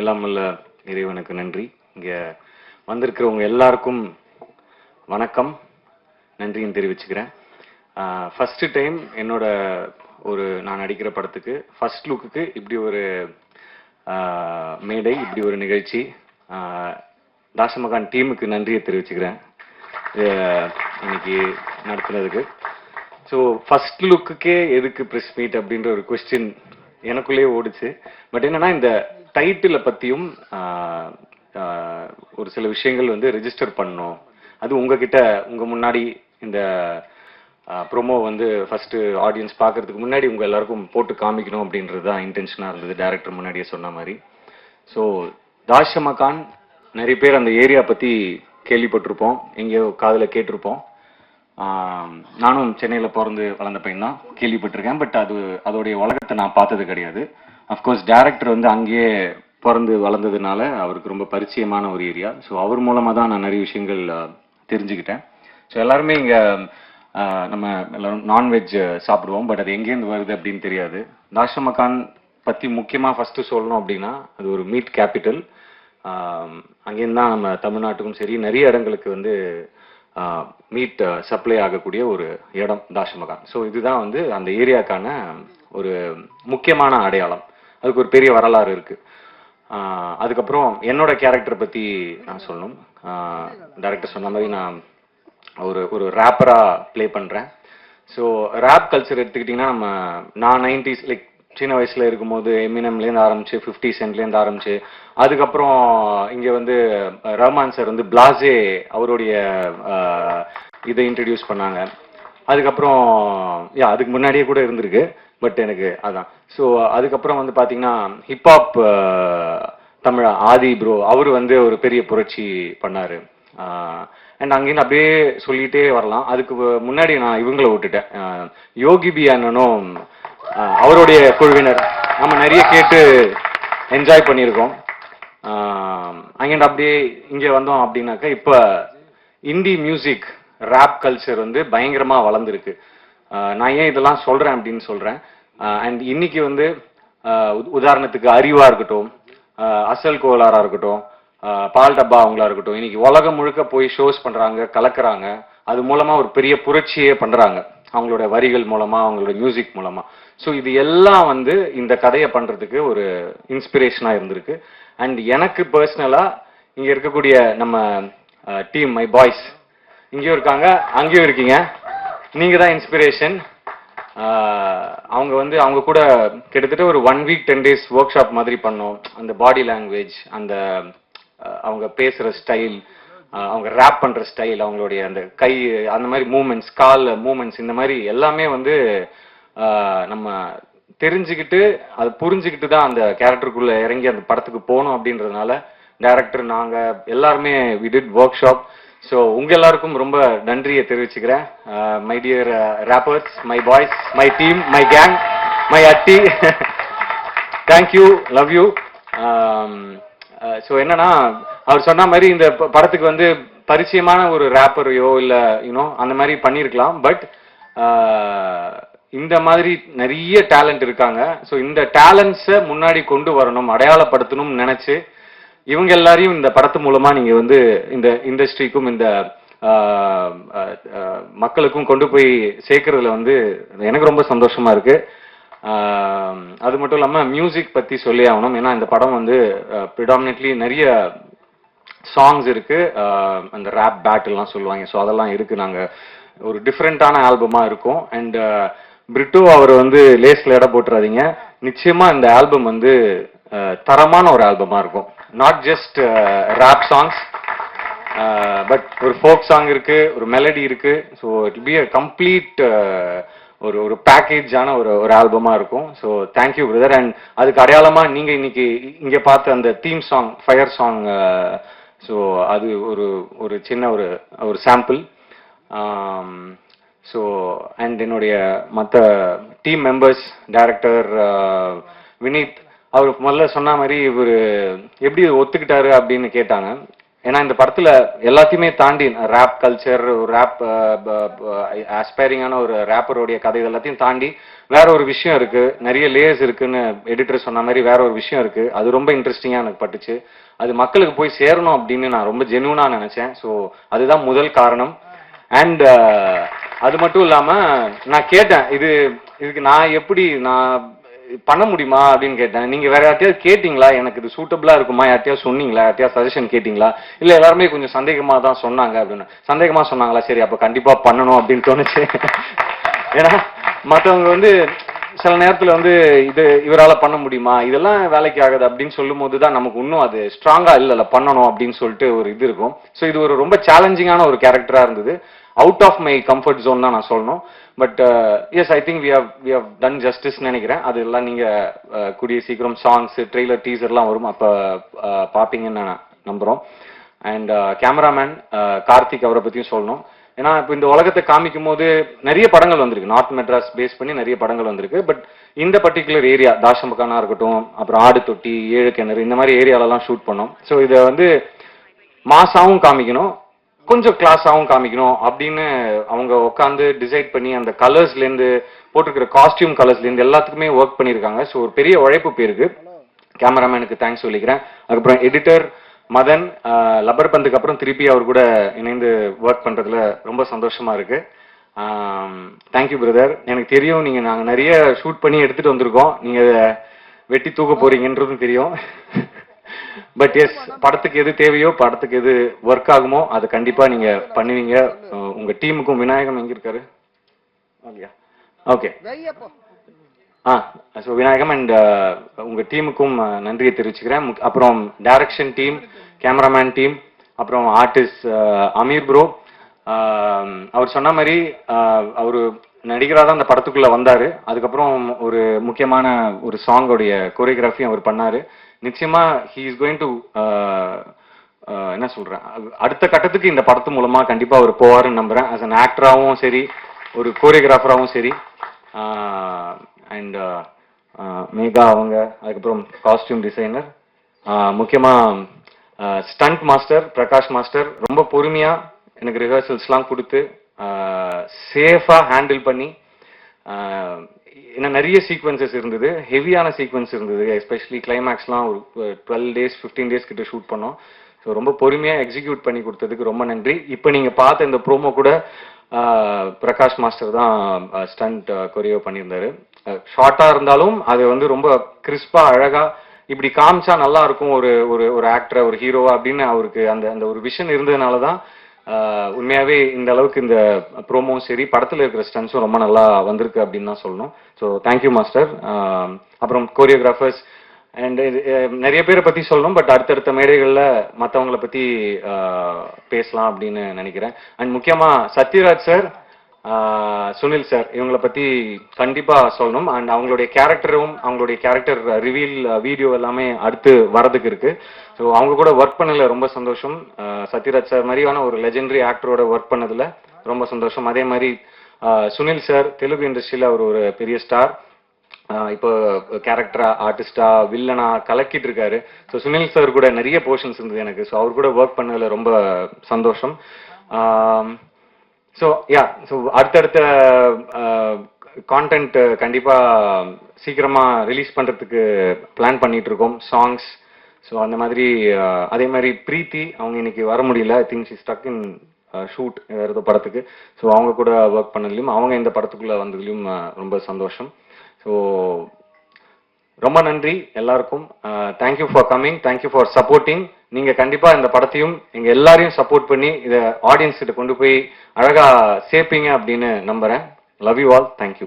எல்லாம் வல்ல இறைவனுக்கு நன்றி. இங்க வந்திருக்கிறவங்க எல்லாருக்கும் வணக்கம், நன்றியும் தெரிவிச்சுக்கிறேன். ஃபர்ஸ்ட் டைம் என்னோட நான் நடிக்கிற படத்துக்கு ஃபர்ஸ்ட் லுக்குக்கு இப்படி ஒரு மேடை, இப்படி ஒரு நிகழ்ச்சி. தாஷமகான் டீமுக்கு நன்றியை தெரிவிச்சுக்கிறேன் இன்னைக்கு நடத்துனதுக்கு. ஸோ ஃபர்ஸ்ட் லுக்குக்கே எதுக்கு ப்ரெஸ் மீட் அப்படின்ற ஒரு கொஸ்டின் எனக்குள்ளேயே ஓடிச்சு. பட் என்னன்னா, இந்த டைட்டிலை பற்றியும் ஒரு சில விஷயங்கள் வந்து ரெஜிஸ்டர் பண்ணணும். அது உங்ககிட்ட முன்னாடி இந்த ப்ரோமோ வந்து ஃபர்ஸ்ட் ஆடியன்ஸ் பார்க்கறதுக்கு முன்னாடி உங்க எல்லாருக்கும் போட்டு காமிக்கணும் அப்படின்றது தான் இன்டென்ஷனாக இருந்தது, டைரக்டர் முன்னாடியே சொன்ன மாதிரி. ஸோ தாஷமகான் நிறைய பேர் அந்த ஏரியா பற்றி கேள்விப்பட்டிருப்போம், எங்கேயோ காதில் கேட்டிருப்போம். நானும் சென்னையில் பிறந்து வளர்ந்த பையன் தான், கேள்விப்பட்டிருக்கேன். பட் அதோடைய உலகத்தை நான் பார்த்தது கிடையாது. அஃப்கோர்ஸ் டைரக்டர் வந்து அங்கேயே பிறந்து வளர்ந்ததுனால அவருக்கு ரொம்ப பரிச்சயமான ஒரு ஏரியா. ஸோ அவர் மூலமாக தான் நான் நிறைய விஷயங்கள் தெரிஞ்சுக்கிட்டேன். ஸோ எல்லாருமே இங்கே நம்ம எல்லாரும் நான்வெஜ் சாப்பிடுவோம், பட் அது எங்கேருந்து வருது அப்படின்னு தெரியாது. தாஷமகான் பற்றி முக்கியமாக ஃபஸ்ட்டு சொல்லணும் அப்படின்னா, அது ஒரு மீட் கேபிட்டல். அங்கேருந்து தான் நம்ம தமிழ்நாட்டுக்கும் சரி நிறைய இடங்களுக்கு வந்து மீட் சப்ளை ஆகக்கூடிய ஒரு இடம் தாஷமகான். ஸோ இதுதான் வந்து அந்த ஏரியாக்கான ஒரு முக்கியமான அடையாளம். அதுக்கு ஒரு பெரிய வரலாறு இருக்கு. அதுக்கப்புறம் என்னோட கேரக்டர் பற்றி நான் சொல்லணும். டைரக்டர் சொன்ன மாதிரி நான் ஒரு ரேப்பரா ப்ளே பண்ணுறேன். ஸோ ரேப் கல்ச்சர் எடுத்துக்கிட்டிங்கன்னா, நான் 90s லைக் சின்ன வயசுல இருக்கும்போது எமினம்லேருந்து ஆரம்பிச்சு 50 சென்ட்லேருந்து ஆரம்பிச்சு, அதுக்கப்புறம் இங்கே வந்து ரஹ்மான் சார் வந்து பிளாஸே அவருடைய இதை இன்ட்ரடியூஸ் பண்ணாங்க. அதுக்கப்புறம் அதுக்கு முன்னாடியே கூட இருந்திருக்கு, பட் எனக்கு அதான். ஸோ அதுக்கப்புறம் வந்து பார்த்தீங்கன்னா ஹிப்ஹாப் தமிழ் ஆதி ப்ரோ அவர் வந்து ஒரு பெரிய புரட்சி பண்ணார். அண்ட் அங்கேருந்து அப்படியே சொல்லிகிட்டே வரலாம். அதுக்கு முன்னாடி நான் இவங்களை விட்டுட்டேன், யோகி பி அண்ணனும் அவருடைய குழுவினர் நம்ம நிறைய கேட்டு என்ஜாய் பண்ணியிருக்கோம். அங்கேருந்து அப்படியே இங்கே வந்தோம் அப்படின்னாக்கா, இப்போ இந்தி மியூசிக் ரேப் கல்ச்சர் வந்து பயங்கரமாக வளர்ந்துருக்கு. நான் ஏன் இதெல்லாம் சொல்கிறேன் அப்படின்னு சொல்கிறேன். அண்ட் இன்னைக்கு வந்து உதாரணத்துக்கு அறிவா இருக்கட்டும், அசல் கோலாரா இருக்கட்டும், பால் டப்பா அவங்களா இருக்கட்டும், இன்னைக்கு உலகம் முழுக்க போய் ஷோஸ் பண்ணுறாங்க, கலக்குறாங்க. அது மூலமாக ஒரு பெரிய புரட்சியே பண்ணுறாங்க, அவங்களோட வரிகள் மூலமாக, அவங்களோட மியூசிக் மூலமாக. ஸோ இது எல்லாம் வந்து இந்த கதையை பண்ணுறதுக்கு ஒரு இன்ஸ்பிரேஷனாக இருந்திருக்கு. அண்ட் எனக்கு பர்சனலாக இங்கே இருக்கக்கூடிய நம்ம டீம், மை பாய்ஸ் இங்கேயும் இருக்காங்க, அங்கேயும் இருக்கீங்க, நீங்கள் தான் இன்ஸ்பிரேஷன். அவங்க கூட கிட்டத்தட்ட ஒரு 1 வீக் 10 days ஒர்க் ஷாப் மாதிரி பண்ணோம். அந்த பாடி லாங்குவேஜ், அந்த அவங்க பேசுகிற ஸ்டைல், அவங்க ரேப் பண்ணுற ஸ்டைல், அவங்களுடைய அந்த கை, அந்த மாதிரி மூமெண்ட்ஸ், கால் மூமெண்ட்ஸ், இந்த மாதிரி எல்லாமே வந்து நம்ம தெரிஞ்சுக்கிட்டு அதை புரிஞ்சுக்கிட்டு தான் அந்த கேரக்டருக்குள்ளே இறங்கி அந்த படத்துக்கு போகணும். அப்படின்றதுனால டைரக்டர் நாங்கள் எல்லாருமே we did workshop. So உங்க எல்லாருக்கும் ரொம்ப நன்றியை தெரிவிச்சுக்கிறேன். My dear rappers, my boys, my team, my gang, my அட்டி, தேங்க்யூ, லவ் யூ. ஸோ என்னன்னா, அவர் சொன்ன மாதிரி இந்த படத்துக்கு வந்து பரிச்சயமான ஒரு ரேப்பரையோ இல்லை அந்த மாதிரி பண்ணியிருக்கலாம். பட் இந்த மாதிரி நிறைய டேலண்ட் இருக்காங்க. ஸோ இந்த டேலண்ட்ஸை முன்னாடி கொண்டு வரணும், அடையாளப்படுத்தணும்னு நினைச்சு இவங்க எல்லாரையும் இந்த படத்து மூலமா நீங்க வந்து இந்த இண்டஸ்ட்ரிக்கும் இந்த மக்களுக்கும் கொண்டு போய் சேர்க்கறதுல வந்து எனக்கு ரொம்ப சந்தோஷமா இருக்கு. அது மட்டும் இல்லாம மியூசிக் பத்தி சொல்லி ஆகணும். ஏன்னா இந்த படம் வந்து ப்ரிடாமினெட்லி நிறைய சாங்ஸ் இருக்கு, அந்த ரேப் பேட்டில்லாம் சொல்லுவாங்க. ஸோ அதெல்லாம் இருக்கு. நாங்க ஒரு டிஃப்ரெண்டான ஆல்பமா இருக்கும். அண்ட் பிரிட்டோ அவர் வந்து லேஸ்ல இடம் போட்டுறாதீங்க, நிச்சயமா இந்த ஆல்பம் வந்து தரமான ஒரு ஆல்பமா இருக்கும். Not just rap songs, but ஒரு ஃபோக் சாங் இருக்கு, ஒரு மெலடி இருக்கு. So it be a complete ஒரு பேக்கேஜான ஒரு ஆல்பமா இருக்கும். So thank you brother. அண்ட் அதுக்கு அடையாளமா நீங்க இன்னைக்கு இங்க பார்த்த அந்த theme song, fire song, so அது ஒரு சின்ன ஒரு சாம்பிள். ஸோ அண்ட் என்னுடைய மற்ற டீம் மெம்பர்ஸ், டைரக்டர் வினீத், அவர் முதல்ல சொன்ன மாதிரி இவர் எப்படி ஒத்துக்கிட்டாரு அப்படின்னு கேட்டாங்க. ஏன்னா இந்த படத்துல எல்லாத்தையுமே தாண்டி ரேப் கல்ச்சர், ரேப் ஆஸ்பைரிங்கான ஒரு ரேப்பருடைய கதை எல்லாத்தையும் தாண்டி வேற ஒரு விஷயம் இருக்கு, நிறைய லேயர்ஸ் இருக்குன்னு எடிட்டர் சொன்ன மாதிரி வேற ஒரு விஷயம் இருக்கு. அது ரொம்ப இன்ட்ரெஸ்டிங்கா எனக்கு பட்டுச்சு. அது மக்களுக்கு போய் சேரணும் அப்படின்னு நான் ரொம்ப ஜென்யூனா நினைச்சேன். ஸோ அதுதான் முதல் காரணம். அண்ட் அது மட்டும் இல்லாம நான் கேட்டேன், இதுக்கு நான் எப்படி பண்ண முடியுமா அப்படின்னு கேட்டேன். நீங்க வேற யார்ட்டையாவது கேட்டீங்களா, எனக்கு இது சூட்டபிளா இருக்குமா, யார்ட்டையாவது சொன்னீங்களா, யார்ட்டையாவது சஜஷன் கேட்டீங்களா? இல்ல எல்லாருமே கொஞ்சம் சந்தேகமா தான் சொன்னாங்க அப்படின்னு. சந்தேகமா சொன்னாங்களா, சரி அப்ப கண்டிப்பா பண்ணணும் அப்படின்னு தோணுச்சு. ஏன்னா மற்றவங்க வந்து சில நேரத்துல வந்து இவரால பண்ண முடியுமா, இதெல்லாம் வேலைக்கு ஆகுது அப்படின்னு சொல்லும் போதுதான் நமக்கு இன்னும் அது ஸ்ட்ராங்கா இல்ல பண்ணணும் அப்படின்னு சொல்லிட்டு ஒரு இது இருக்கும். ஸோ இது ஒரு ரொம்ப சேலஞ்சிங்கான ஒரு கேரக்டரா இருந்தது. Out of my comfort zone தான் நான் சொல்லணும். But yes, I think we have done justice நினைக்கிறேன். அதெல்லாம் நீங்க கூடிய சீக்கிரம் சாங்ஸ், ட்ரெய்லர், டீசர்லாம் வரும், அப்ப பாப்பீங்கன்னு நான் நம்புறோம். அண்ட் கேமராமேன் கார்த்திக், அவரை பத்தியும் சொல்லணும். ஏன்னா இப்போ இந்த உலகத்தை காமிக்கும் போது நிறைய படங்கள் வந்திருக்கு, நார்த் மெட்ராஸ் பேஸ் பண்ணி நிறைய படங்கள் வந்திருக்கு. பட் இந்த பர்டிகுலர் ஏரியா தாஷம்பக்கானா இருக்கட்டும், அப்புறம் ஆடு தொட்டி, ஏழு கிணறு, இந்த மாதிரி ஏரியாலலாம் ஷூட் பண்ணோம். ஸோ இதை வந்து மாசாவும் காமிக்கணும், கொஞ்சம் கிளாஸாகவும் காமிக்கணும் அப்படின்னு அவங்க உட்காந்து டிசைட் பண்ணி அந்த கலர்ஸ்லேருந்து போட்டிருக்கிற காஸ்டியூம் கலர்ஸ்லேருந்து எல்லாத்துக்குமே ஒர்க் பண்ணியிருக்காங்க. ஸோ ஒரு பெரிய உழைப்பு போயிருக்கு. கேமராமேனுக்கு தேங்க்ஸ் சொல்லிக்கிறேன். அதுக்கப்புறம் எடிட்டர் மதன், லப்பர் பந்துக்கு அப்புறம் திருப்பி அவர் கூட இணைந்து ஒர்க் பண்றதுல ரொம்ப சந்தோஷமா இருக்கு. Thank you brother. எனக்கு தெரியும் நாங்கள் நிறைய ஷூட் பண்ணி எடுத்துட்டு வந்திருக்கோம், நீங்க வெட்டி தூக்க போறீங்கன்றதும் தெரியும். பட் எஸ், படத்துக்கு எது தேவையோ, படத்துக்கு எது ஒர்க் ஆகுமோ அதை கண்டிப்பா நீங்க பண்ணுவீங்க. உங்க டீமுக்கும், விநாயகம் எங்க இருக்காரு, ஓகே, ஸோ விநாயகம் அண்ட் உங்க டீமுக்கும் நன்றியை தெரிவிச்சுக்கிறேன். அப்புறம் டைரக்ஷன் டீம், கேமராமேன் டீம், அப்புறம் ஆர்டிஸ்ட் அமீர் ப்ரோ. அவர் சொன்ன மாதிரி அவரு நடிகராக தான் அந்த படத்துக்குள்ள வந்தாரு. அதுக்கப்புறம் ஒரு முக்கியமான ஒரு சாங்கோடைய கோரியோகிராஃபி அவர் பண்ணாரு. நிச்சயமா ஹி இஸ் கோயிங் டு என்ன சொல்றேன், அடுத்த கட்டத்துக்கு இந்த படத்து மூலமா கண்டிப்பா அவர் போவாருன்னு நம்புறேன். ஆஸ் அன் ஆக்டராகவும் சரி, ஒரு கோரியோகிராஃபராகவும் சரி. அண்ட் மேகா அவங்க, அதுக்கப்புறம் காஸ்டியூம் டிசைனர், முக்கியமா ஸ்டண்ட் மாஸ்டர் பிரகாஷ் மாஸ்டர், ரொம்ப பொறுமையா எனக்கு ரிஹர்சல்ஸ்லாம் கொடுத்து சேஃபா ஹேண்டில் பண்ணி, ஏன்னா நிறைய சீக்வன்சஸ் இருந்தது, ஹெவியான சீக்வன்ஸ் இருந்தது, எஸ்பெஷலி கிளைமேக்ஸ்லாம் ஒரு 12 days 15 days கிட்ட ஷூட் பண்ணோம். ஸோ ரொம்ப பொறுமையாக எக்ஸிக்யூட் பண்ணி கொடுத்ததுக்கு ரொம்ப நன்றி. இப்போ நீங்கள் பார்த்த இந்த ப்ரோமோ கூட பிரகாஷ் மாஸ்டர் தான் ஸ்டண்ட் கொரியோ பண்ணியிருந்தாரு. ஷார்ட்டாக இருந்தாலும் அது வந்து ரொம்ப கிறிஸ்பாக அழகாக இப்படி காமிச்சா நல்லா இருக்கும் ஒரு ஒரு ஆக்டரை, ஒரு ஹீரோவா அப்படின்னு அவருக்கு அந்த ஒரு விஷன் இருந்ததுனால தான் உண்மையாவே இந்த அளவுக்கு இந்த ப்ரோமோவும் சரி, படத்தில் இருக்கிற ஸ்டன்ஸும் ரொம்ப நல்லா வந்திருக்கு அப்படின்னு தான் சொல்லணும். So thank you master. அப்புறம் கோரியோகிராஃபர்ஸ் அண்ட் நிறைய பேரை பற்றி சொல்லணும், பட் அடுத்தடுத்த மேடைகளில் மற்றவங்களை பற்றி பேசலாம் அப்படின்னு நினைக்கிறேன். அண்ட் முக்கியமாக சத்யராஜ் சார், சுனில் சார், இவங்களை பற்றி கண்டிப்பாக சொல்லணும். அண்ட் அவங்களுடைய கேரக்டரும், அவங்களுடைய கேரக்டர் ரிவீல் வீடியோ எல்லாமே அடுத்து வரதுக்கு இருக்கு. ஸோ அவங்க கூட ஒர்க் பண்ணல ரொம்ப சந்தோஷம். சத்யராஜ் சார் மாதிரியான ஒரு லெஜெண்டரி ஆக்டரோட ஒர்க் பண்ணதுல ரொம்ப சந்தோஷம். அதே மாதிரி சுனில் சார் தெலுங்கு இண்டஸ்ட்ரியில் அவர் ஒரு பெரிய ஸ்டார், இப்போ கேரக்டரா, ஆர்டிஸ்டா, வில்லனா கலக்கிட்டு இருக்காரு. ஸோ சுனில் சார் கூட நிறைய போர்ஷன்ஸ் இருந்தது எனக்கு. ஸோ அவர் கூட ஒர்க் பண்ணதுல ரொம்ப சந்தோஷம். ஸோ ஸோ அடுத்தடுத்த கான்டென்ட் கண்டிப்பா சீக்கிரமா ரிலீஸ் பண்றதுக்கு பிளான் பண்ணிட்டு இருக்கோம், சாங்ஸ். ஸோ அந்த மாதிரி அதே மாதிரி பிரீத்தி அவங்க இன்னைக்கு வர முடியல, I think she stuck in shoot வேற ஏதோ படத்துக்கு. ஸோ அவங்க கூட ஒர்க் பண்ணதுலையும், அவங்க இந்த படத்துக்குள்ள வந்ததுலையும் ரொம்ப சந்தோஷம். ஸோ ரொம்ப நன்றி எல்லாருக்கும். Thank you for coming, thank you for supporting. நீங்க கண்டிப்பா இந்த படத்தையும் எங்க எல்லாரையும் சப்போர்ட் பண்ணி இதை ஆடியன்ஸ் கிட்ட கொண்டு போய் அழகா சேர்ப்பீங்க அப்படின்னு நம்புறேன். Love you all. தேங்க்யூ.